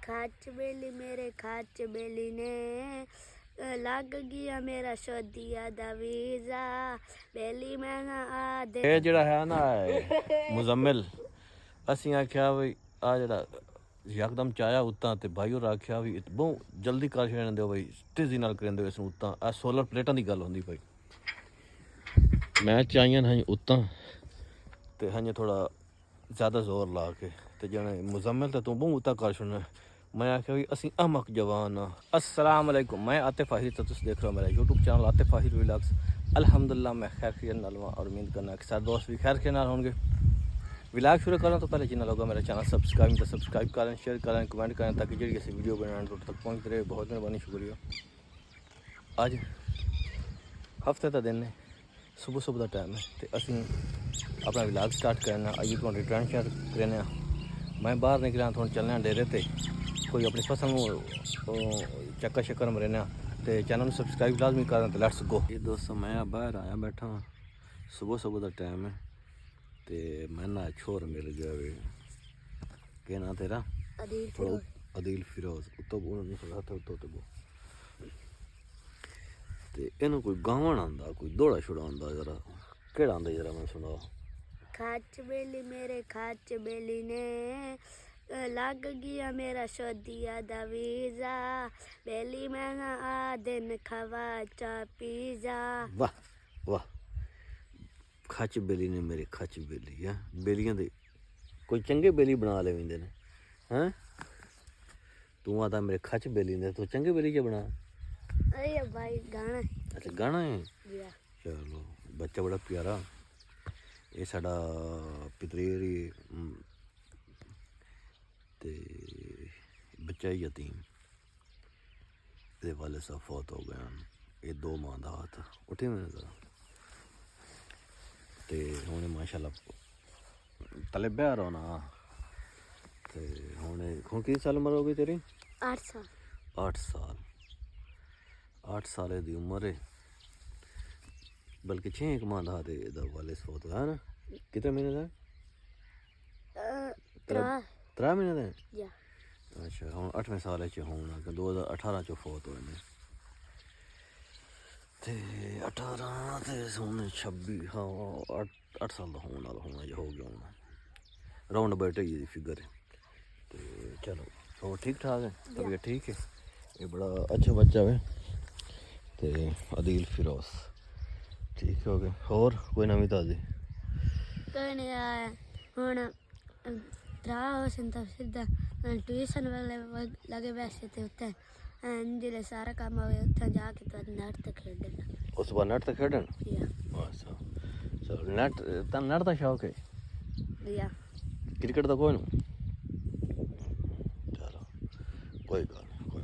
खाच बेली मेरे खाच बेली ने लग गया मेरा शोदिया दा वीज़ा बेली मैं ना आदे ਇਹ ਜਿਹੜਾ ਹੈ ਨਾ ਮੁਜ਼ਮਿਲ ਅਸੀਂ ਆਖਿਆ ਵੀ ਆ ਜਿਹੜਾ ਯਕਦਮ ਚਾਇਆ ਉੱਤਾਂ ਤੇ ਭਾਈ ਹੋਰ ਆਖਿਆ ਵੀ ਬਹੁਤ ਜਲਦੀ ਕਰ ਛੱਡਣ ਦਿਓ ਬਈ ਤੇਜ਼ੀ ਨਾਲ ਕਰਨ ਦਿਓ ਇਸ ਨੂੰ ਉੱਤਾਂ ਆ ਸੋਲਰ ਪਲੇਟਾਂ ਦੀ ਗੱਲ ਹੁੰਦੀ ਭਾਈ ਮੈਂ ਚਾਹੀਆਂ ਹਾਂ ਉੱਤਾਂ ਤੇ ਹਾਂ ਥੋੜਾ ਜ਼ਿਆਦਾ ਜ਼ੋਰ ਲਾ ਕੇ ਤੇ ਜਣੇ ਮੁਜ਼ਮਿਲ ਤੇ ਤੂੰ ਬਹੁਤ ਉੱਤਾਂ ਕਰ ਛੱਡਣਾ मैं आख्या भी असी अमक जवान अस्सलाम वालेकुम मैं आतिफ आहिर तो तुम देख रहे हो मेरा YouTube channel Atif Ahir vlogs अल्हम्दुलिल्लाह मैं खैर खैरियत नाल और उम्मीद करना कि सारे दोस्त भी खैर खैरियत नाल होंगे व्लॉग शुरू करना तो पहले जिन्हें लोग मेरा चैनल सब्सक्राइब करें शेयर करें कमेंट करें ताकि जी ऐसी वीडियो बनाने तक पहुँचते रहे बहुत मेहरबानी शुक्रिया अज हफ्ते का दिन है सुबह सुबह का टाइम है तो असी अपना व्लॉग स्टार्ट करना आइए थोड़ी ट्रेंड शेयर करने मैं बाहर निकलिया थोड़ा चलने डेरे ते कोई अपनी फसल चक्कर शक्कर मरने तो चैनल सबसक्राइब लाजमी करना तो लेट्स गो ये दोस्तों मैं बाहर आया बैठा सुबह सुबह का टाइम है तो मैं ना छोर मिल गया वे क्या ना तेरा अदील फिरोज उत्तो तो इनू कोई गावन आंदा कोई दौड़ा छुड़ा आंदा जरा केड़ा आंदा जरा मैं सुना खाच बेली मेरे खाच बेली ने लग गया मेरा शोदिया दा वीज़ा बेली मैं ना आ दिन खवा चा पीजा वाह वाह खच बेली ने मेरे खच बेली है बेलियां दे कोई चंगे बेली बना ले विंदे ने हैं तू आता मेरे खच बेली ने तो चंगे बेली के बना अरे भाई गाना अच्छा गाना है चलो बच्चा बड़ा प्यारा ये साडा पितरेरी ते बच्चा यतीम ये वाले सब फौत हो गए ये दो मां का हाथ उठे हुए जरा तो हूँ माशाल्लाह तले ब्याह होना तो हूँ कितने साल उम्र हो गई तेरी 8 साल 8 साल की उम्र है बल्कि 6 माह का हाथ वाले फौत है ना कितने महीने का 3 महीने का अच्छा हूँ 8वें साल होना 2018 च फौत होए ने ते 18 ते हूँ 26 हाँ 8 साल का होने वाला होना हो गया होना राउंड अबाउट ही फिगर है तो चलो और ठीक ठाक है तबीयत ठीक है ये बड़ा अच्छा बच्चा है तो अदील फिरोज ठीक हो गए और कोई नवी ताज़ी ट्यूशन वाले लगे वैसे थे उत्थे जिले सारा काम हो गया उत्थे जाके तो नेट ते खेडन उस बार नेट ते खेडन अच्छा चलो नेट तन नेट दा शौक है या क्रिकेट दा कोई ना चलो कोई गल कोई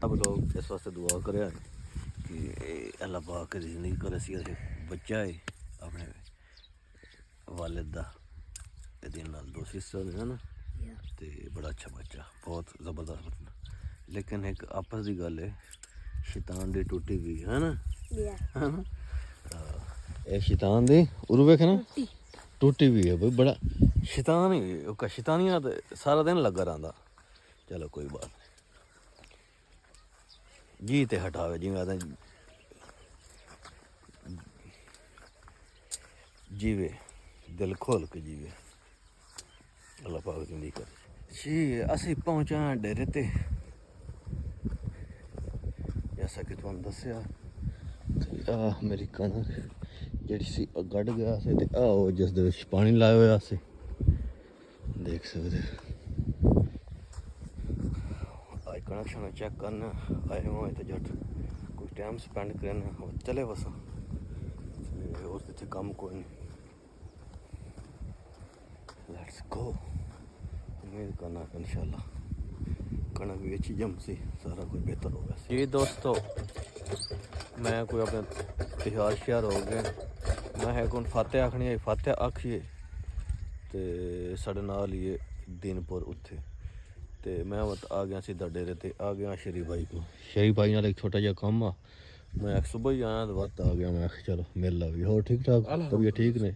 अब लोग इस वास्ते दुआ करे कि अल्लाह पाक की जिंदगी करे सी बच्चा है अपने वालिद दा ਇਹਦੇ ਨਾਲ 2 ਸਿਸਟਰ ਹੈ ਨਾ ਤੇ ਬੜਾ ਅੱਛਾ ਬੱਚਾ ਬਹੁਤ ਜ਼ਬਰਦਸਤ ਲੇਕਿਨ ਇੱਕ ਆਪਸ ਦੀ ਗੱਲ ਹੈ ਸ਼ੈਤਾਨ ਦੀ ਟੁੱਟੀ ਵੀ ਹੈ ਨਾ ਇਹ ਸ਼ੈਤਾਨ ਦੀ ਉਰੂ ਵੇਖ ਨਾ ਟੁੱਟੀ ਵੀ ਹੈ ਬਈ ਬੜਾ ਸ਼ੈਤਾਨ ਹੀ ਉਹ ਸ਼ੈਤਾਨੀਆਂ ਤੇ ਸਾਰਾ ਦਿਨ ਲੱਗਾ ਰਹਿੰਦਾ ਚਲੋ ਕੋਈ ਬਾਤ ਜੀ ਤੇ ਹਟਾਵੇ ਜਿਵੇਂ ਆਦਾ ਜੀਵੇ दिल खोल के जीवे अल्लाह पाक जिंदगी करे जी असी पहुंचा डेरे ते जैसा कि तुहानू दस्सिया मेरी कनक जिहड़ी सी गड़ गया से ते आओ जिस दे विच पानी लाया होया सी देख सकदे आज कनेक्शन चेक करना आए हुए तो जट कुछ टाइम स्पेंड करना चले बस और इत्थे कम कोई नहीं लेट्स गो उम्मीद करना इंशाल्लाह कणक भी अच्छी जम सी सारा कुछ बेहतर होगा जी दोस्तों मैं कोई अपने तिहार श्यार हो गए मैं है कौन फाते आखनी है फाते आखिए तो साढ़े नाल ही दिनपुर उत्थे तो मैं आ गया सीधा डेरे ते आ गया शरीफ भाई को शरीफ भाई नाल एक छोटा जिहा काम मैं सुबह ही आया तो वक्त आ गया मैं चलो मिल ला भी हो ठीक ठाक तबीयत ठीक ने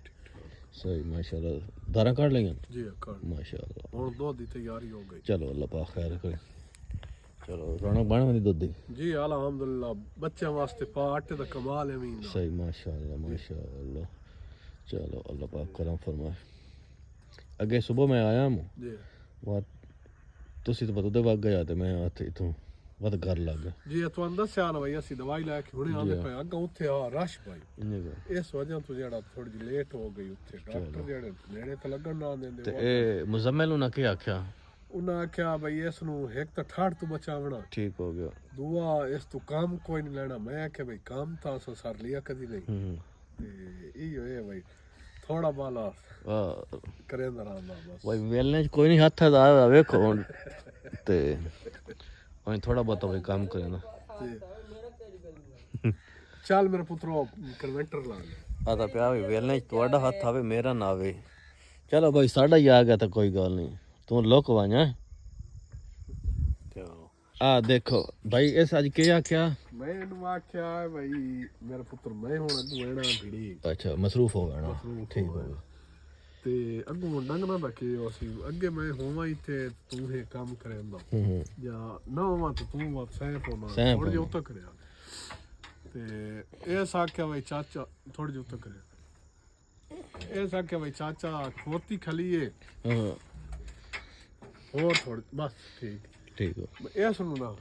सही माशाल्लाह दारा काट लेंगे जी कर माशाल्लाह और दूध की तैयारी हो गई चलो अल्लाह पाक खैर करे चलो रौनक बन में दुध दी जी अल्हम्दुलिल्लाह बच्चों वास्ते पा आटे दा कमाल है मीना सही माशाल्लाह चलो अल्लाह पाक करम फरमाए अगे सुबह मैं आया हूँ जी वहाँ तुसी तो पता वग गया तो मैं इतों वध घर लग गया जी ਤੁਹਾਨੂੰ ਦੱਸਿਆ ਨਾ ਭਾਈ ਅਸੀਂ ਦਵਾਈ ਲੈ ਕੇ ਹੁਣੇ ਆਉਂਦੇ ਪਏ ਅੱਗਾ ਉੱਥੇ ਆ ਰਸ਼ ਭਾਈ ਇਸ ਵਜ੍ਹਾ ਤੋਂ ਜਿਹੜਾ ਥੋੜੀ ਜਿਹੀ ਲੇਟ ਹੋ ਗਈ ਉੱਥੇ ਡਾਕਟਰ ਜਿਹੜੇ ਨੇੜੇ ਤੇ ਲੱਗਣ ਨਾ ਦਿੰਦੇ ਤੇ ਇਹ ਮੁਜ਼ਮਲ ਨੂੰ ਨਾ ਕੀ ਆਖਿਆ ਉਹਨਾਂ ਆਖਿਆ ਭਾਈ ਇਸ ਨੂੰ ਇੱਕ ਤਾਂ ਠਾੜ ਤੋਂ ਬਚਾਵਣਾ ਠੀਕ ਹੋ ਗਿਆ ਦੂਆ ਇਸ ਤੋਂ ਕੰਮ ਕੋਈ ਨਹੀਂ ਲੈਣਾ ਮੈਂ ਆਖਿਆ ਭਾਈ ਕੰਮ ਤਾਂ ਅਸਾਂ ਸਰ ਲਿਆ ਕਦੀ ਨਹੀਂ ਤੇ ਇਹ ਹੋਏ ਭਾਈ ਥੋੜਾ ਬਾਲਾ ਕਰੇਂਦਾ ਰਹਿੰਦਾ ਬਸ ਭਾਈ ਵੇਲਣੇ ਚ ਕੋਈ ਨਹੀਂ ਹੱਥ ਦਾ ਵੇਖੋ ਹੁਣ ਤੇ ਉਹ ਥੋੜਾ ਬਹੁਤ ਭਾਈ ਕੰਮ ਕਰੇਂਦਾ ਚੱਲ ਮੇਰੇ ਪੁੱਤਰੋ ਕਨਵੈਂਟਰ ਲਾ ਲੈ ਆ ਤਾਂ ਪਿਆ ਵੀ ਵੇਲਣੇ ਚ ਤੁਹਾਡਾ ਹੱਥ ਆਵੇ ਮੇਰਾ ਨਾ ਆਵੇ ਚਲੋ ਭਾਈ ਸਾਡਾ ਹੀ ਆ ਗਿਆ ਤਾਂ ਕੋਈ ਗੱਲ ਨਹੀਂ ਤੂੰ ਲੁਕ ਵਾਂਝਾ ਆ ਦੇਖੋ ਭਾਈ ਇਸ ਅੱਜ ਕੀ ਆਖਿਆ ਮੈਂ ਇਹਨੂੰ ਆਖਿਆ ਭਾਈ ਮੇਰਾ ਪੁੱਤਰ ਮੈਂ ਹੁਣ ਅੱਗੋਂ ਐਣਾ ਭੀੜੀ ਅੱਛਾ ਮਸਰੂਫ ਹੋ ਗਿਆ ਨਾ ਠੀਕ ਹੋ ਗਿਆ ਤੇ ਅੱਗੋਂ ਡੰਗਣਾ ਦਾ ਕੀ ਅਸੀਂ ਅੱਗੇ ਮੈਂ ਹੋਵਾਂ ਇੱਥੇ ਤੂੰ ਇਹ ਕੰਮ ਕਰੇਂਦਾ ਜਾਂ ਨਾ ਹੋਵਾਂ ਤਾਂ ਤੂੰ ਵਾ ਸਹਿ ਪਾਉਣਾ ਥੋੜੀ ਜਿਹੀ ਉੱਤੇ ਕਰਿਆ ਤੇ ਇਹ ਸਾਖਿਆ ਭਾਈ ਚਾਚਾ ਥੋੜੀ ਜਿਹੀ ਉੱਤੇ ਕਰਿਆ ਇਹ ਸਾਖਿਆ ਭਾਈ ਚਾਚਾ ਖੋਤੀ ਖਲੀਏ ਹੋਰ ਥੋੜੀ ਬਸ ਠੀਕ ਹੋ ਇਹ ਸੁਣੋ ਨਾ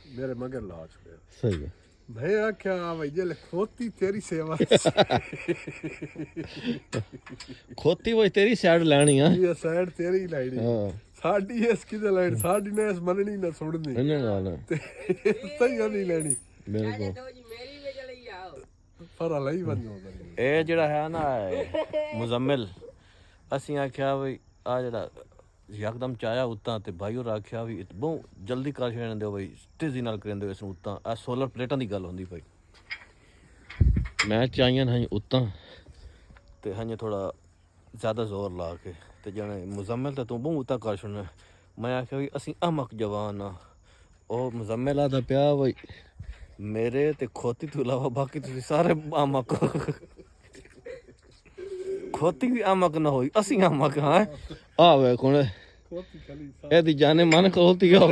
ਮੇਰੇ ਮਗਰ ਲਾ ਛੜਿਆ ਸਹੀ ਹੈ ਮੈਂ ਆਖਿਆ ਭਾਈ ਜੇ ਖੋਤੀ ਤੇਰੀ ਸੇਵਾ ਖੋਤੀ ਉਹ ਤੇਰੀ ਸਾਈਡ ਲੈਣੀ ਆ ਇਹ ਸਾਈਡ ਤੇਰੀ ਲੈਣੀ ਸਾਡੀ ਇਸ ਕਿਤੇ ਲੈਣੀ ਸਾਡੀ ਨੇ ਇਸ ਮੰਨਣੀ ਨਾ ਸੁਣਨੀ ਇਹਨਾਂ ਗੱਲ ਤੇ ਸਹੀ ਨਹੀਂ ਲੈਣੀ ਬਿਲਕੁਲ ਪਰ ਲਈ ਬੰਦੋ ਇਹ ਜਿਹੜਾ ਹੈ ਨਾ ਮੁਜ਼ਮਲ ਅਸੀਂ ਆਖਿਆ ਵੀ ਆ ਜਿਹੜਾ ਯਕਦਮ ਚਾਇਆ ਉਤਾਂ ਤੇ ਭਾਈ ਹੋਰ ਆਖਿਆ ਵੀ ਬਹੁਤ ਜਲਦੀ ਕਰ ਛੱਡਣ ਦਿਓ ਬਈ ਤੇਜ਼ੀ ਨਾਲ ਕਰਨ ਦਿਓ ਇਸ ਨੂੰ ਉਤਾਂ ਆ ਸੋਲਰ ਪਲੇਟਾਂ ਦੀ ਗੱਲ ਹੁੰਦੀ ਭਾਈ ਮੈਂ ਚਾਹੀਆਂ ਹਾਂ ਉਤਾਂ ਤੇ ਹਾਂ ਥੋੜਾ ਜ਼ਿਆਦਾ ਜ਼ੋਰ ਲਾ ਕੇ ਤੇ ਜਾਣੇ ਮੁਜ਼ਮਲ ਤੇ ਤੂੰ ਬਹੁਤ ਉਤਾਂ ਕਰ ਛੱਡਣਾ ਮੈਂ ਆਖਿਆ ਵੀ ਅਸੀਂ ਅਮਕ ਜਵਾਨ ਆ ਉਹ ਮੁਜ਼ਮਲ ਆਦਾ ਪਿਆ ਬਈ ਮੇਰੇ ਤੇ ਖੋਤੀ ਤੋਂ ਇਲਾਵਾ ਬਾਕੀ ਤੁਸੀਂ ਸਾਰੇ ਅਮਕ ਖੋਤੀ ਵੀ ਅਮਕ ਨਾ ਹੋਈ ਅਸੀਂ ਅਮਕ ਹਾਂ ਆ ਵੇ ਕੋਣ ਖੋਤੀ ਖਲੀ ਇਹਦੀ ਜਾਨੇ ਮਨ ਖੋਲਤੀ ਹੋ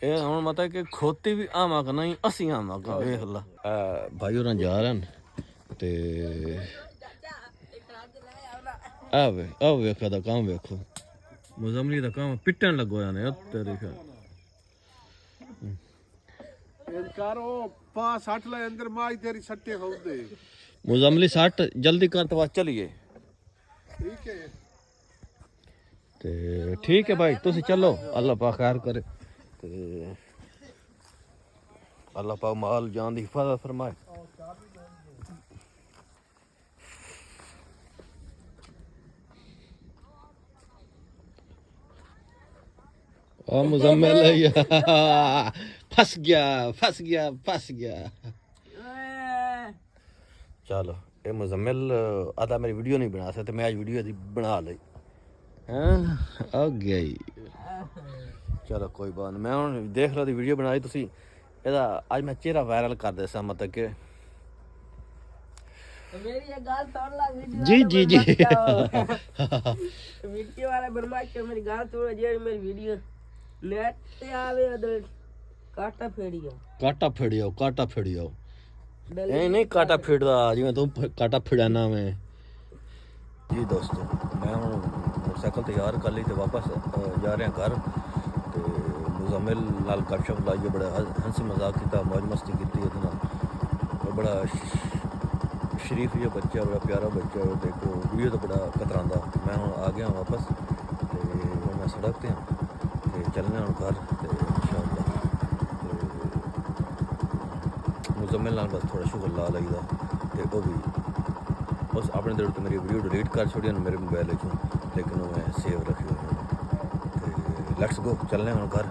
ਇਹ ਹੁਣ ਮਤਲਬ ਕਿ ਖੋਤੀ ਵੀ ਆਵਾਂਗਾ ਨਹੀਂ ਅਸੀਂ ਆਵਾਂਗਾ ਵੇਖ ਲਾ ਭਾਈ ਹੋਰਾਂ ਜਾ ਰਹੇ ਨੇ ਤੇ ਆ ਵੇਖਾ ਦਾ ਕੰਮ ਵੇਖੋ ਮੁਜ਼ਮਲੀ ਦਾ ਕੰਮ ਪਿੱਟਣ ਲੱਗੋਇਆ ਨੇ ਤੇਰੇ ਖਿਆਲ ਕਾਰੋ ਪਾ 60 ਲੈ ਅੰਦਰ ਮਾਈ ਤੇਰੀ ਸੱਟੇ ਹੁੰਦੇ ਮੁਜ਼ਮਲੀ 60 ਜਲਦੀ ਕਰ ਤੇ ਬਸ ਚਲੀਏ ਠੀਕ ਹੈ ਤੇ ਠੀਕ ਹੈ ਭਾਈ ਤੁਸੀਂ ਚਲੋ ਅੱਲਾਹ ਪਾਕ ਖੈਰ ਕਰੇ ਤੇ ਅੱਲਾਹ ਪਾਕ ਮਾਲ ਜਾਨ ਦੀ ਹਿਫਾਜ਼ਤ ਫਰਮਾਏ ओ मुजम्मिल फंस गया चलो ये मुजम्मिल आधा मेरी वीडियो नहीं बना सकते मैं आज वीडियो बना ली आ गया चलो कोई बात नहीं मैं हूँ देख लो वीडियो बनाई तुसी ਇਹਦਾ ਅੱਜ ਮੈਂ ਚਿਹਰਾ ਵਾਇਰਲ ਕਰ ਦੇ ਸਾਂ ਮਤਲਬ ਕਿ मेरी ये गाल तोड़ ला वीडियो जी वीडियो वाला बर्बाद कर मेरी गाल तोड़ जे मेरी वीडियो नेट ते आवे अदर काटा फेड़ियो नहीं काटा फेड़दा जिवें तू काटा फेड़ाना मैं जी दोस्तों मैं हूँ मोटरसाइकिल तैयार कर ली तो वापस जा रहे हैं घर तो मुजम्मिल नाल गपशप लाइए बड़ा हंसी मजाक किया मौज मस्ती की बड़ा शरीफ जो बच्चा बड़ा प्यारा बच्चा देखो वीडियो तो बड़ा कतरांदा मैं हूँ आ गया वापस तो मैं सड़क ते ते चलने हूँ घर तो इंशाअल्लाह मुजम्मिल नाल बस थोड़ा शुगर ला लईदा ते वो भी बस अपने दिल तो मेरी वीडियो डिलीट कर छोड़ी मेरे मोबाइल चों लेकिन मैं सेव रखी हुई लेट्स गो चलने हूँ घर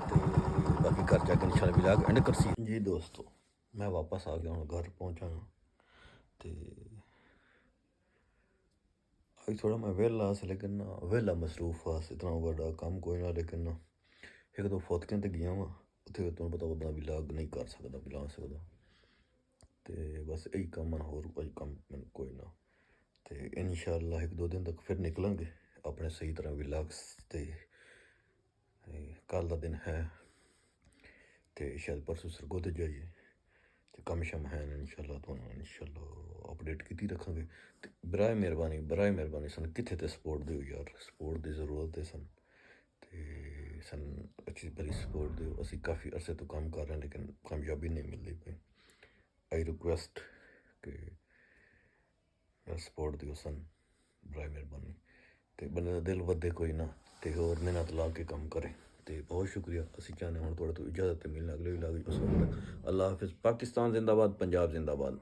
तो बाकी घर जाके इंशाअल्लाह व्लॉग एंड करसी जी दोस्तों मैं वापस आ गया हूँ घर पहुँचा ਤੇ ਅੱਜ ਥੋੜਾ ਮੈਂ ਵਿਹਲਾ ਸੀ ਲੇਕਿਨ ਵਿਹਲਾ ਮਸਰੂਫ ਆ ਇਤਨਾ ਵੱਡਾ ਕੰਮ ਕੋਈ ਨਾ ਲੇਕਿਨ ਇੱਕ ਦੋ ਫੋਤਕਿਆਂ ਤੇ ਗਿਆ ਵਾਂ ਉੱਥੇ ਤੁਹਾਨੂੰ ਪਤਾ ਉਹਦਾ ਵਿਲਾਗ ਨਹੀਂ ਕਰ ਸਕਦਾ, ਬੁਲਾ ਸਕਦਾ। ਤੇ ਬਸ ਇਹੀ ਕੰਮ ਆ, ਹੋਰ ਕੋਈ ਕੰਮ ਮੈਨੂੰ ਕੋਈ ਨਾ। ਤੇ ਇਨਸ਼ਾਅੱਲਾ 1-2 ਦਿਨ ਤੱਕ ਫਿਰ ਨਿਕਲਾਂਗੇ ਆਪਣੇ ਸਹੀ ਤਰ੍ਹਾਂ ਵਿਲਾਗਸ। ਤੇ ਕੱਲ੍ਹ ਦਾ ਦਿਨ ਹੈ ਤੇ ਸ਼ਾਇਦ ਪਰਸੋਂ ਸਰਗੋਧੇ ਜਾਈਏ ਤੇ ਕੰਮ ਸ਼ਮ ਹੈ ਇਨਸ਼ਾਅੱਲਾ, ਤੁਹਾਨੂੰ ਇਨਸ਼ਾਅੱਲਾ ਅਪਡੇਟ ਕੀਤੀ ਰੱਖਾਂਗੇ। ਤੇ ਬਰਾਏ ਮਿਹਰਬਾਨੀ ਸਾਨੂੰ ਕਿੱਥੇ ਤੇ ਸਪੋਰਟ ਦਿਓ ਯਾਰ, ਸਪੋਰਟ ਦੀ ਜ਼ਰੂਰਤ ਹੈ ਸਾਨੂੰ। ਤੇ ਸਾਨੂੰ ਅੱਛੀ ਬੜੀ ਸਪੋਰਟ ਦਿਓ। ਅਸੀਂ ਕਾਫੀ ਅਰਸੇ ਤੋਂ ਕੰਮ ਕਰ ਰਹੇ ਲੇਕਿਨ ਕਾਮਯਾਬੀ ਨਹੀਂ ਮਿਲਦੀ ਪਈ। ਆਈ ਰਿਕੁਐਸਟ ਕਿ ਯਾਰ ਸਪੋਰਟ ਦਿਓ ਸਾਨੂੰ, ਬਰਾਏ ਮਿਹਰਬਾਨੀ। ਤੇ ਬੰਦੇ ਦਾ ਦਿਲ ਵੱਧੇ ਕੋਈ ਨਾ ਤੇ ਹੋਰ ਮਿਹਨਤ ਲਾ ਕੇ ਕੰਮ ਕਰੇ। ਤੇ ਬਹੁਤ ਸ਼ੁਕਰੀਆ। ਅਸੀਂ ਚਾਹੁੰਦੇ ਹੁਣ ਤੁਹਾਡੇ ਤੋਂ ਇਜਾਜ਼ਤ ਮਿਲਣਾ ਅਗਲੇ ਵਲੌਗ ਵਿੱਚ। ਉਸ ਵਕਤ ਅੱਲਾ ਹਾਫਿਜ਼। ਪਾਕਿਸਤਾਨ ਜ਼ਿੰਦਾਬਾਦ, ਪੰਜਾਬ ਜ਼ਿੰਦਾਬਾਦ।